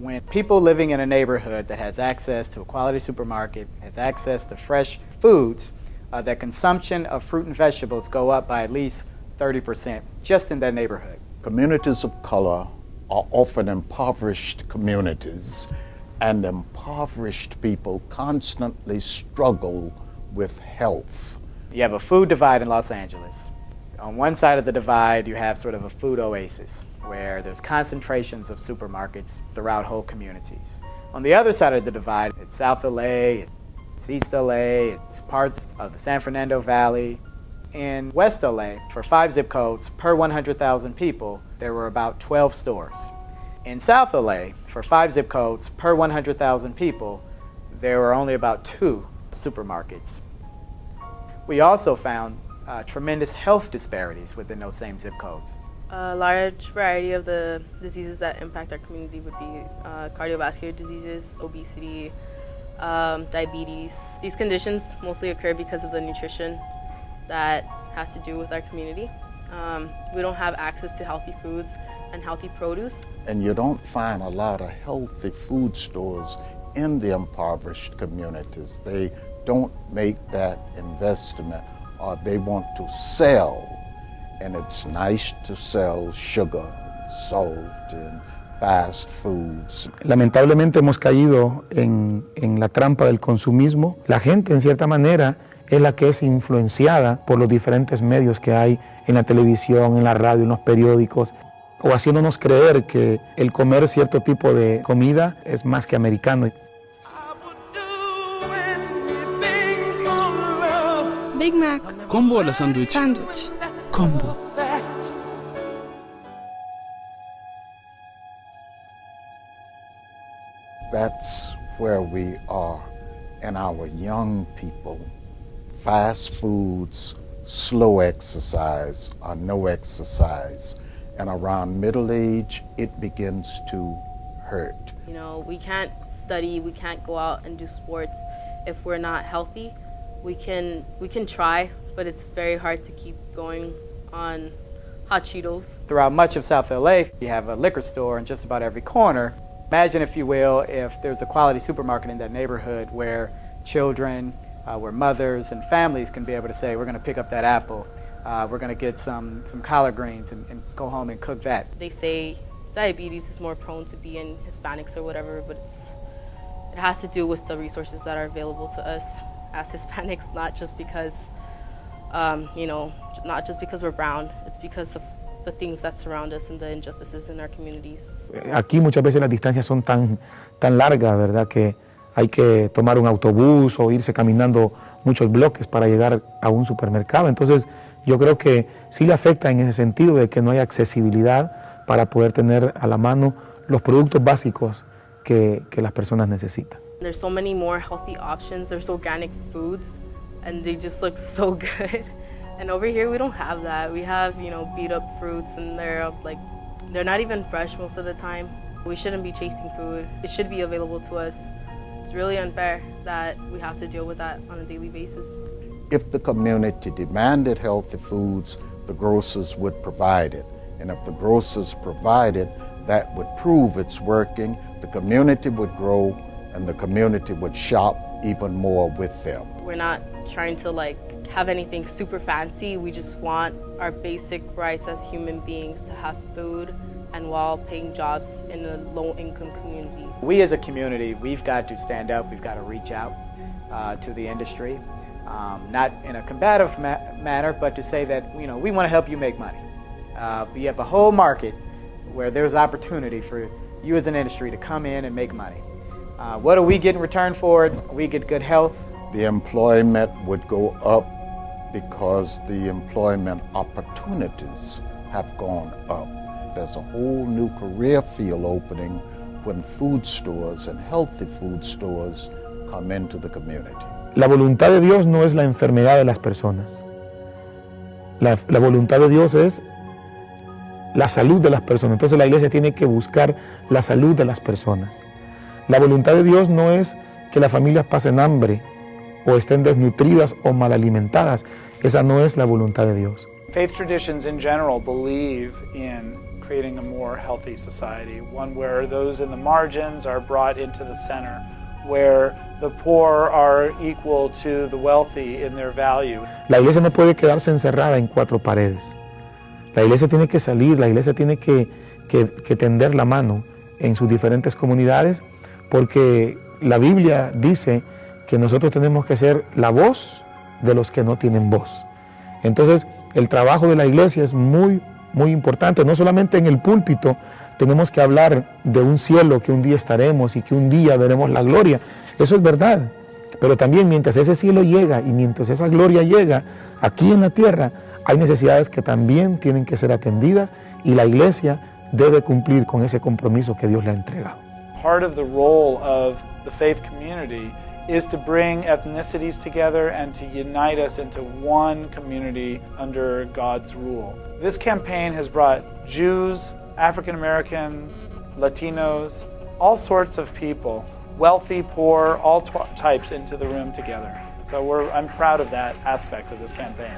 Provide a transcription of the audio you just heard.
When people living in a neighborhood that has access to a quality supermarket, has access to fresh foods, their consumption of fruit and vegetables go up by at least 30% just in that neighborhood. Communities of color are often impoverished communities, and impoverished people constantly struggle with health. You have a food divide in Los Angeles. On one side of the divide, you have sort of a food oasis where there's concentrations of supermarkets throughout whole communities. On the other side of the divide, it's South LA, it's East LA, it's parts of the San Fernando Valley. In West LA, for 5 zip codes per 100,000 people, there were about 12 stores. In South LA, for 5 zip codes per 100,000 people, there were only about 2 supermarkets. We also found tremendous health disparities within those same zip codes. A large variety of the diseases that impact our community would be cardiovascular diseases, obesity, diabetes. These conditions mostly occur because of the nutrition that has to do with our community. We don't have access to healthy foods and healthy produce. And you don't find a lot of healthy food stores in the impoverished communities. They don't make that investment, or they want to sell. And it's nice to sell sugar, salt, and fast foods. Lamentablemente hemos caído en la trampa del consumismo. La gente, en cierta manera, es la que es influenciada por los diferentes medios que hay en la televisión, en la radio, en los periódicos, o haciéndonos creer que el comer cierto tipo de comida es más que americano. Big Mac. Combo a la sándwich. Sandwich. Combo. That's where we are in our young people. Fast foods, slow exercise, or no exercise. And around middle age, it begins to hurt. You know, we can't study, we can't go out and do sports if we're not healthy. We can try, but it's very hard to keep going on hot Cheetos. Throughout much of South LA, you have a liquor store in just about every corner. Imagine, if you will, if there's a quality supermarket in that neighborhood where children, where mothers and families can be able to say, we're going to pick up that apple, we're going to get some collard greens and go home and cook that. They say diabetes is more prone to be in Hispanics or whatever, but it has to do with the resources that are available to us as Hispanics, not just because, not just because we're brown. It's because of the things that surround us and the injustices in our communities. Aquí muchas veces las distancias son tan largas, ¿verdad? Que hay que tomar un autobús o irse caminando muchos bloques para llegar a un supermercado. Entonces, yo creo que sí le afecta en ese sentido de que no hay accesibilidad para poder tener a la mano los productos básicos que las personas necesitan. There's so many more healthy options. There's organic foods, and they just look so good. And over here, we don't have that. We have, beat up fruits, and they're not even fresh most of the time. We shouldn't be chasing food. It should be available to us. It's really unfair that we have to deal with that on a daily basis. If the community demanded healthy foods, the grocers would provide it. And if the grocers provide it, that would prove it's working. The community would grow, and the community would shop even more with them. We're not trying to have anything super fancy. We just want our basic rights as human beings to have food and while-paying jobs in a low-income community. We as a community, we've got to stand up, we've got to reach out to the industry, not in a combative manner, but to say that we want to help you make money. We have a whole market where there's opportunity for you as an industry to come in and make money. What do we get in return for it? We get good health. The employment would go up because the employment opportunities have gone up. There's a whole new career field opening when food stores and healthy food stores come into the community. La voluntad de Dios no es la enfermedad de las personas. La voluntad de Dios es la salud de las personas. Entonces la iglesia tiene que buscar la salud de las personas. La voluntad de Dios no es que las familias pasen hambre o estén desnutridas o mal alimentadas. Esa no es la voluntad de Dios. Faith traditions in general believe in creating a more healthy society, one where those in the margins are brought into the center, where the poor are equal to the wealthy in their value. La iglesia no puede quedarse encerrada en cuatro paredes. La iglesia tiene que salir, la iglesia tiene que tender la mano en sus diferentes comunidades, porque la Biblia dice que nosotros tenemos que ser la voz de los que no tienen voz. Entonces, el trabajo de la iglesia es muy importante. No solamente en el púlpito tenemos que hablar de un cielo que un día estaremos y que un día veremos la gloria. Eso es verdad. Pero también mientras ese cielo llega y mientras esa gloria llega aquí en la tierra, hay necesidades que también tienen que ser atendidas y la iglesia debe cumplir con ese compromiso que Dios le ha entregado. Part of the role of the faith community is to bring ethnicities together and to unite us into one community under God's rule. This campaign has brought Jews, African Americans, Latinos, all sorts of people, wealthy, poor, all types into the room together. So I'm proud of that aspect of this campaign.